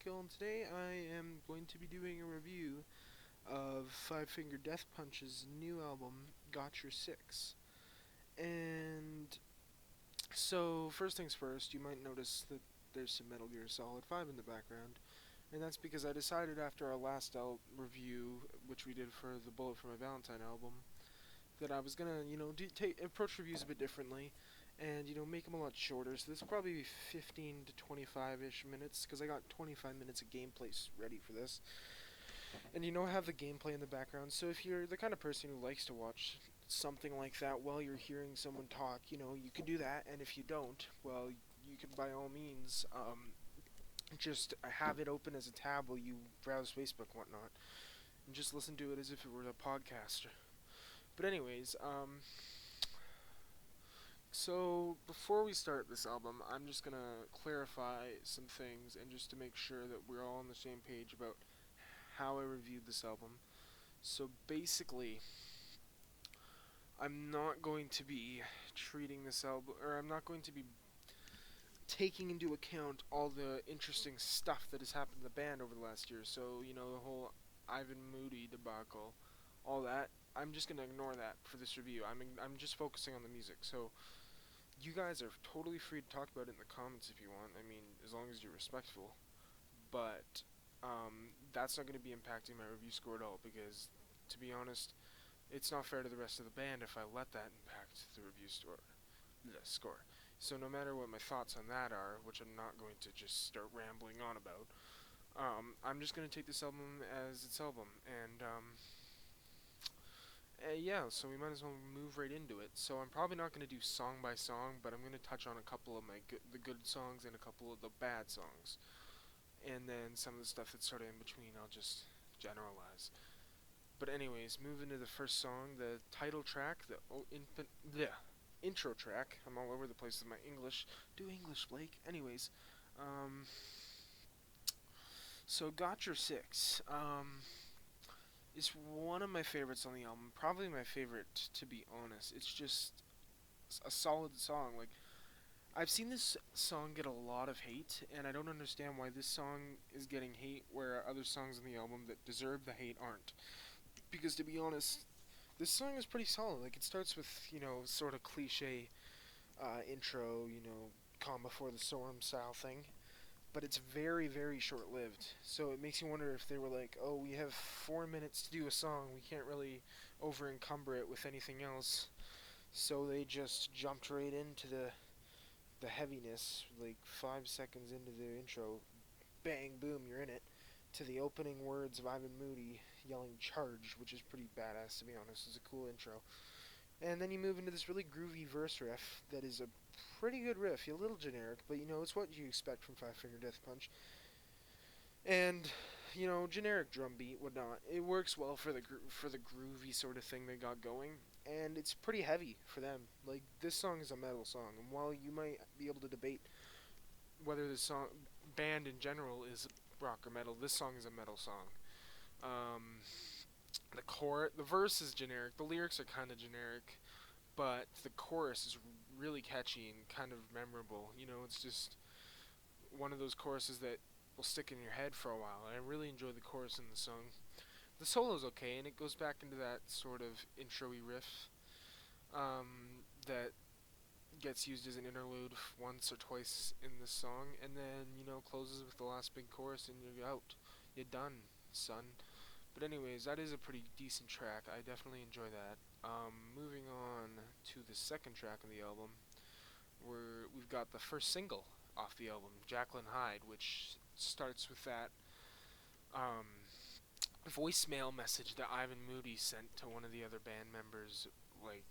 Michael, and today I am going to be doing a review of Five Finger Death Punch's new album, Got Your Six. And so, first things first, you might notice that there's some Metal Gear Solid 5 in the background, and that's because I decided after our last review, which we did for the Bullet for My Valentine album, that I was gonna, approach reviews a bit differently, and make them a lot shorter. So this will probably be 15 to 25-ish minutes, because I got 25 minutes of gameplay ready for this, and have the gameplay in the background. So if you're the kind of person who likes to watch something like that while you're hearing someone talk, you can do that. And if you don't, well, you can by all means just have it open as a tab while you browse Facebook and whatnot, and just listen to it as if it were a podcast. But anyways, so before we start this album, I'm just gonna clarify some things and just to make sure that we're all on the same page about how I reviewed this album. So basically, I'm not going to be treating this album, or I'm not going to be taking into account all the interesting stuff that has happened to the band over the last year. So, the whole Ivan Moody debacle, all that. I'm just gonna ignore that for this review. I'm just focusing on the music. So, you guys are totally free to talk about it in the comments if you want. I mean, as long as you're respectful. But that's not going to be impacting my review score at all because, to be honest, it's not fair to the rest of the band if I let that impact the score. So no matter what my thoughts on that are, which I'm not going to just start rambling on about, I'm just going to take this album as its album. And yeah, so we might as well move right into it. So I'm probably not going to do song by song, but I'm going to touch on a couple of the good songs and a couple of the bad songs, and then some of the stuff that's sort of in between. I'll just generalize. But anyways, moving to the first song, the title track, the intro track. I'm all over the place with my English. Do English, Blake. Anyways, um, so Got Your Six. It's one of my favorites on the album. Probably my favorite, to be honest. It's just a solid song. Like, I've seen this song get a lot of hate, and I don't understand why this song is getting hate where other songs in the album that deserve the hate aren't. Because to be honest, this song is pretty solid. Like, it starts with, sort of cliche intro, calm before the storm style thing. But it's very, very short lived. So it makes you wonder if they were like, oh, we have 4 minutes to do a song. We can't really over encumber it with anything else. So they just jumped right into the heaviness, like 5 seconds into the intro. Bang, boom, you're in it. To the opening words of Ivan Moody yelling charge, which is pretty badass, to be honest. It's a cool intro. And then you move into this really groovy verse riff that is a pretty good riff. A little generic, but it's what you expect from Five Finger Death Punch. And generic drum beat, whatnot. It works well for the groovy sort of thing they got going, and it's pretty heavy for them. Like, this song is a metal song, and while you might be able to debate whether this song band in general is rock or metal, this song is a metal song. Um, the verse is generic. The lyrics are kind of generic, but the chorus is really catchy and kind of memorable. It's just one of those choruses that will stick in your head for a while. I really enjoy the chorus in the song. The solo's okay, and it goes back into that sort of intro-y riff that gets used as an interlude once or twice in the song, and then closes with the last big chorus, and you're out. You're done, son. But anyways, that is a pretty decent track. I definitely enjoy that. Moving on to the second track of the album, we've got the first single off the album, Jacqueline Hyde, which starts with that voicemail message that Ivan Moody sent to one of the other band members, like,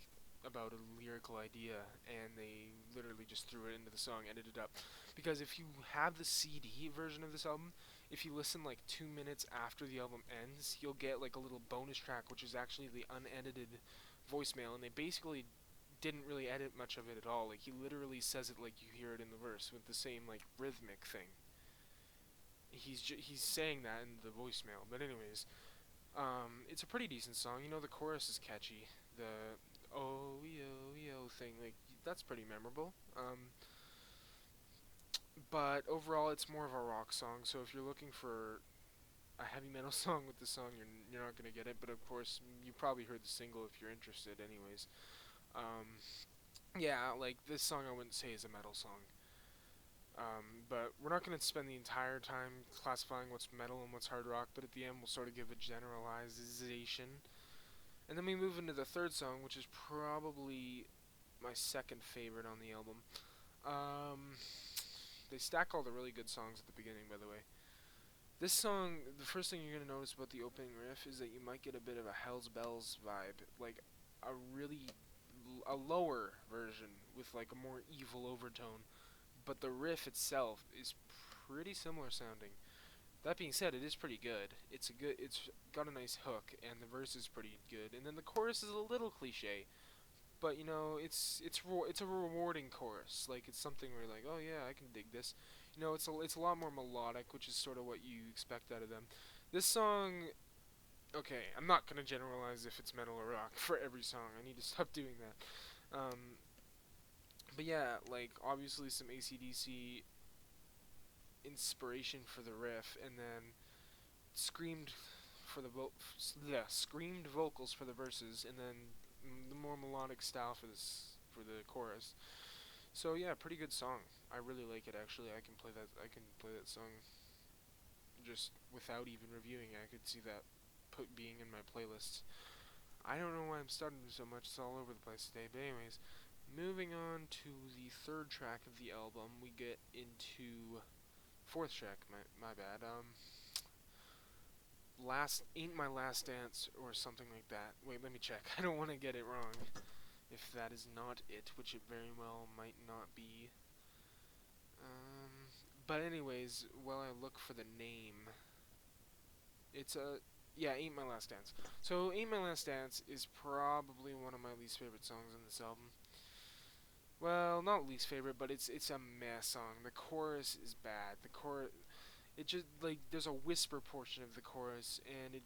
about a lyrical idea, and they literally just threw it into the song, edited up. Because if you have the CD version of this album, if you listen like 2 minutes after the album ends, you'll get like a little bonus track, which is actually the unedited voicemail, and they basically didn't really edit much of it at all. Like, he literally says it like you hear it in the verse with the same like rhythmic thing. He's saying that in the voicemail. But anyways, it's a pretty decent song. The chorus is catchy. The oh yo yo thing, like, that's pretty memorable. but overall, it's more of a rock song. So if you're looking for a heavy metal song with this song, you're not gonna get it. But of course, you probably heard the single if you're interested, anyways. Um, yeah, like this song, I wouldn't say is a metal song. But we're not gonna spend the entire time classifying what's metal and what's hard rock. But at the end, we'll sort of give a generalization, and then we move into the third song, which is probably my second favorite on the album. Um, they stack all the really good songs at the beginning, by the way. This song, the first thing you're gonna notice about the opening riff is that you might get a bit of a Hell's Bells vibe, like a really a lower version with like a more evil overtone. But the riff itself is pretty similar sounding. That being said, it is pretty good. It's got a nice hook, and the verse is pretty good. And then the chorus is a little cliche, but you know, it's a rewarding chorus. Like it's something where you're like, oh yeah, I can dig this. You know, it's a lot more melodic, which is sort of what you expect out of them. This song, okay, I'm not gonna generalize if it's metal or rock for every song. I need to stop doing that. But yeah, like obviously some ACDC inspiration for the riff, and then screamed for the screamed vocals for the verses, and then the more melodic style for the chorus. So yeah, pretty good song. I really like it actually. I can play that song just without even reviewing it. I could see that being in my playlist. I don't know why I'm stuttering so much. It's all over the place today. But anyways, moving on to the third track of the album, we get into fourth track. My bad. Last ain't my last dance or something like that. Wait, let me check. I don't want to get it wrong. If that is not it, which it very well might not be. Um, but anyways, while I look for the name, it's a yeah, Ain't My Last Dance. So Ain't My Last Dance is probably one of my least favorite songs on this album. Well, not least favorite, but it's a mess song. The chorus is bad. The chorus, it just like there's a whisper portion of the chorus, and it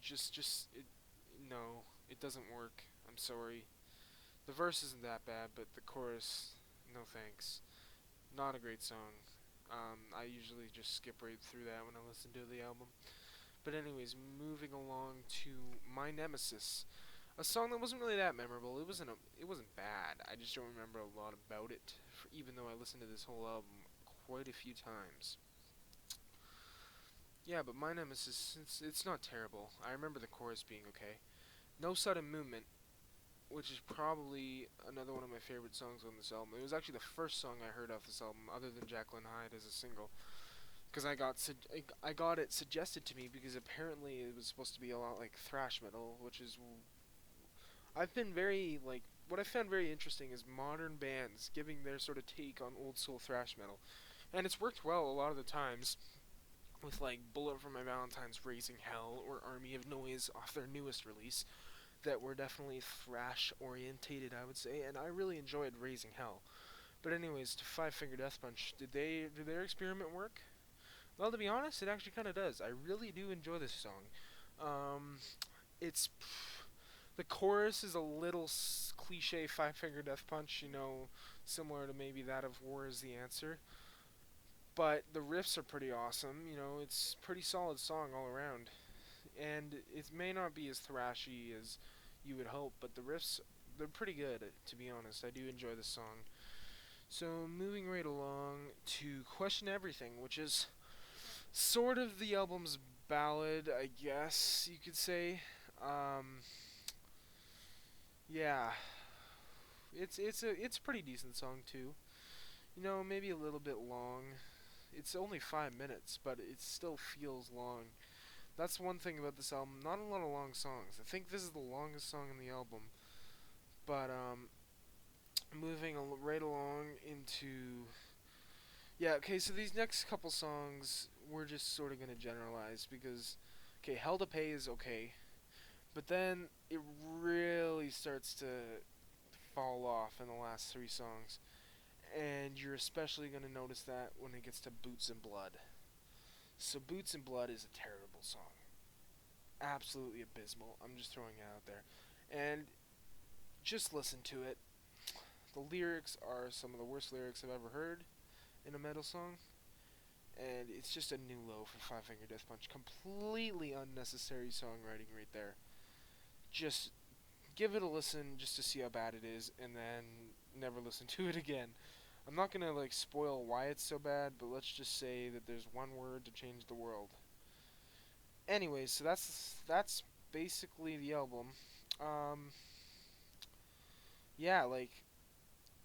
no, it doesn't work. I'm sorry. The verse isn't that bad, but the chorus, no thanks. Not a great song. I usually just skip right through that when I listen to the album. But anyways, moving along to My Nemesis, a song that wasn't really that memorable. It wasn't bad. I just don't remember a lot about it, even though I listened to this whole album quite a few times. Yeah, but My Nemesis, it's not terrible. I remember the chorus being okay. No Sudden Movement, which is probably another one of my favorite songs on this album. It was actually the first song I heard off this album, other than Jacqueline Hyde as a single, because I got it suggested to me because apparently it was supposed to be a lot like thrash metal, which is I've been very like what I found very interesting is modern bands giving their sort of take on old school thrash metal, and it's worked well a lot of the times. With like Bullet for My Valentine's, Raising Hell, or Army of Noise off their newest release, that were definitely thrash orientated, I would say, and I really enjoyed Raising Hell. But anyways, to Five Finger Death Punch, did their experiment work? Well, to be honest, it actually kind of does. I really do enjoy this song. Um, it's the chorus is a little cliche Five Finger Death Punch, you know, similar to maybe that of War is the Answer. But the riffs are pretty awesome. You know, it's pretty solid song all around. And it may not be as thrashy as you would hope, but the riffs they're pretty good. To be honest, I do enjoy the song. So moving right along to Question Everything, which is sort of the album's ballad, I guess you could say. Um, yeah, it's a pretty decent song too. You know, maybe a little bit long. It's only 5 minutes, but it still feels long. That's one thing about this album. Not a lot of long songs. I think this is the longest song in the album. But moving right along into yeah. Okay, so these next couple songs we're just sort of gonna generalize because okay, Hell to Pay is okay, but then it really starts to fall off in the last three songs, and you're especially gonna notice that when it gets to Boots and Blood. So Boots and Blood is a terrible song. Absolutely abysmal. I'm just throwing it out there. And just listen to it. The lyrics are some of the worst lyrics I've ever heard in a metal song. and it's just a new low for Five Finger Death Punch. Completely unnecessary songwriting right there. Just give it a listen just to see how bad it is, and then never listen to it again. I'm not gonna like spoil why it's so bad, but let's just say that there's one word to change the world. Anyways, so that's basically the album. Um, yeah, like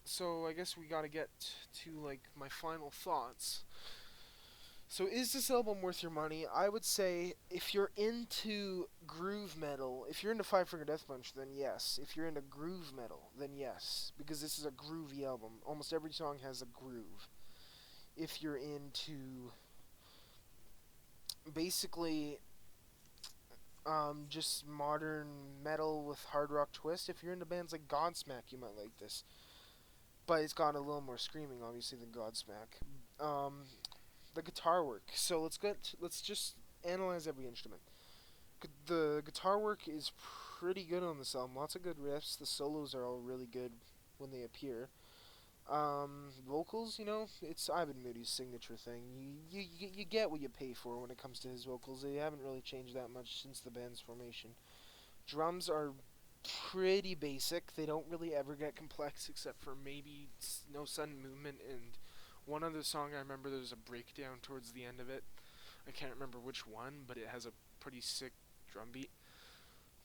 so I guess we gotta get to like my final thoughts. So is this album worth your money? I would say if you're into groove metal, if you're into Five Finger Death Punch, then yes. If you're into groove metal, then yes, because this is a groovy album. Almost every song has a groove. If you're into basically just modern metal with hard rock twist, if you're into bands like Godsmack, you might like this. But it's got a little more screaming, obviously, than Godsmack. Um, the guitar work. So let's just analyze every instrument. The guitar work is pretty good on this album. Lots of good riffs. The solos are all really good when they appear. Vocals, it's Ivan Moody's signature thing. You get what you pay for when it comes to his vocals. They haven't really changed that much since the band's formation. Drums are pretty basic. They don't really ever get complex except for maybe No Sudden Movement and one other song I remember there's a breakdown towards the end of it. I can't remember which one, but it has a pretty sick drum beat.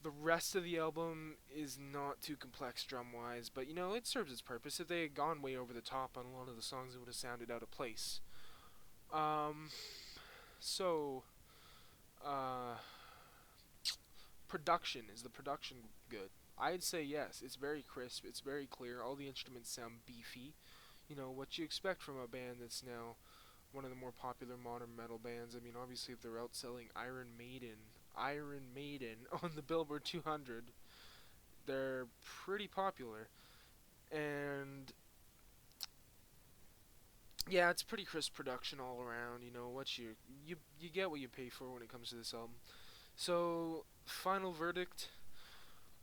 The rest of the album is not too complex drum wise, but it serves its purpose. If they had gone way over the top on a lot of the songs, it would have sounded out of place. Um, so, uh, production. Is the production good? I'd say yes. It's very crisp, it's very clear. All the instruments sound beefy. What you expect from a band that's now one of the more popular modern metal bands. I mean, obviously, if they're outselling Iron Maiden on the Billboard 200, they're pretty popular. And yeah, it's pretty crisp production all around. You get what you pay for when it comes to this album. So, final verdict.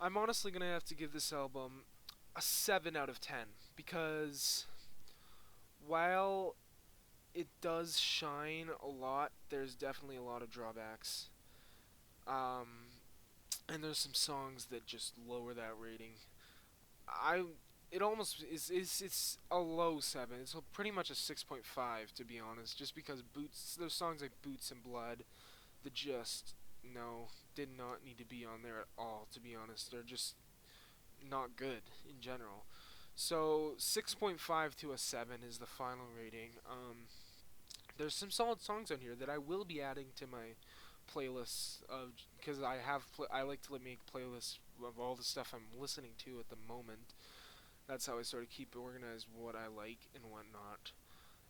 I'm honestly gonna have to give this album a 7 out of 10 because while it does shine a lot, there's definitely a lot of drawbacks. Um, and there's some songs that just lower that rating. I it almost is it's a low 7. It's pretty much a 6.5 to be honest, just because there's songs like Boots and Blood that just no did not need to be on there at all. To be honest, they're just not good in general. So 6.5 to a 7 is the final rating. There's some solid songs on here that I will be adding to my playlists of because I like to make playlists of all the stuff I'm listening to at the moment. That's how I sort of keep organized what I like and whatnot.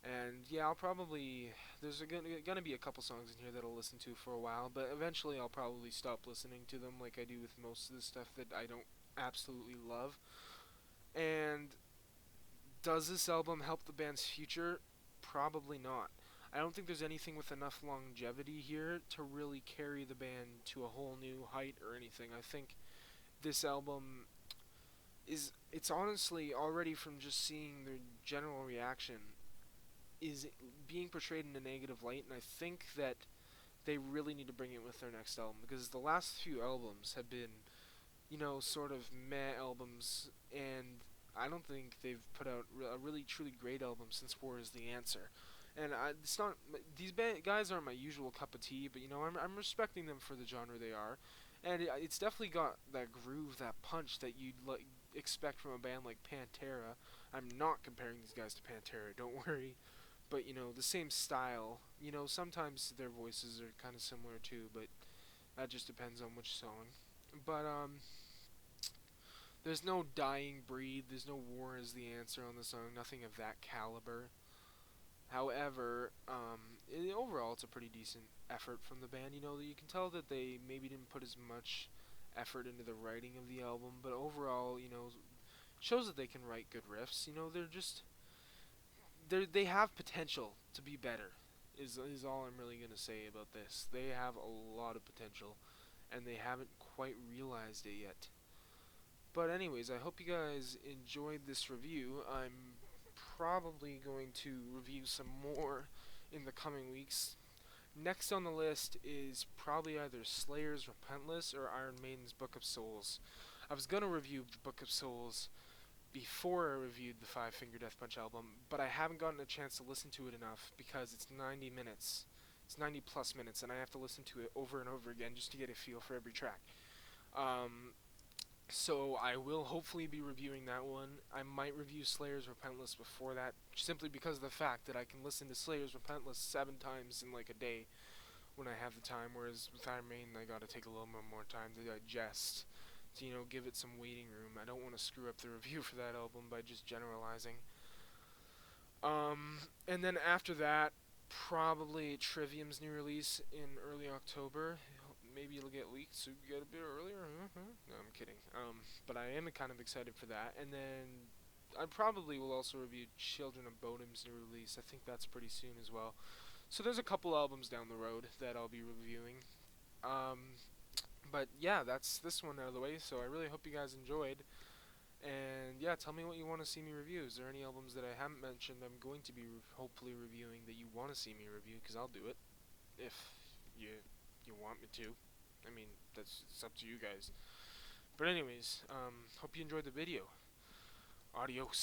And yeah, I'll probably gonna be a couple songs in here that I'll listen to for a while, but eventually I'll probably stop listening to them like I do with most of the stuff that I don't absolutely love. And does this album help the band's future? Probably not. I don't think there's anything with enough longevity here to really carry the band to a whole new height or anything. I think this album it's honestly already from just seeing the general reaction is being portrayed in a negative light, and I think that they really need to bring it with their next album because the last few albums have been sort of meh albums, and I don't think they've put out a really truly great album since War Is the Answer. And it's not these guys aren't my usual cup of tea, but I'm respecting them for the genre they are, and it's definitely got that groove, that punch that you'd expect from a band like Pantera. I'm not comparing these guys to Pantera, don't worry, but the same style. Sometimes their voices are kind of similar too, but that just depends on which song. But there's no dying breed. There's no war is the answer on the song. Nothing of that caliber. However, overall, it's a pretty decent effort from the band. You can tell that they maybe didn't put as much effort into the writing of the album, but overall, shows that they can write good riffs. They have potential to be better. Is all I'm really gonna say about this. They have a lot of potential, and they haven't quite realized it yet. But anyways, I hope you guys enjoyed this review. I'm probably going to review some more in the coming weeks. Next on the list is probably either Slayer's Repentless or Iron Maiden's Book of Souls. I was gonna review Book of Souls before I reviewed the Five Finger Death Punch album, but I haven't gotten a chance to listen to it enough because it's 90 minutes. It's 90 plus minutes, and I have to listen to it over and over again just to get a feel for every track. Um, so I will hopefully be reviewing that one. I might review Slayer's Repentless before that, simply because of the fact that I can listen to Slayer's Repentless 7 times in like a day when I have the time, whereas with Iron Maiden I gotta take a little bit more time to digest, to give it some waiting room. I don't want to screw up the review for that album by just generalizing. And then after that, probably Trivium's new release in early October. Maybe it'll get leaked, so you get a bit earlier. No, I'm kidding. But I am kind of excited for that. And then I probably will also review Children of Bodom's new release. I think that's pretty soon as well. So there's a couple albums down the road that I'll be reviewing. But yeah, that's this one out of the way. So I really hope you guys enjoyed. And yeah, tell me what you want to see me review. Is there any albums that I haven't mentioned I'm going to be hopefully reviewing that you want to see me review? Because I'll do it if you you want me to. I mean, it's up to you guys. But anyways, hope you enjoyed the video. Adios.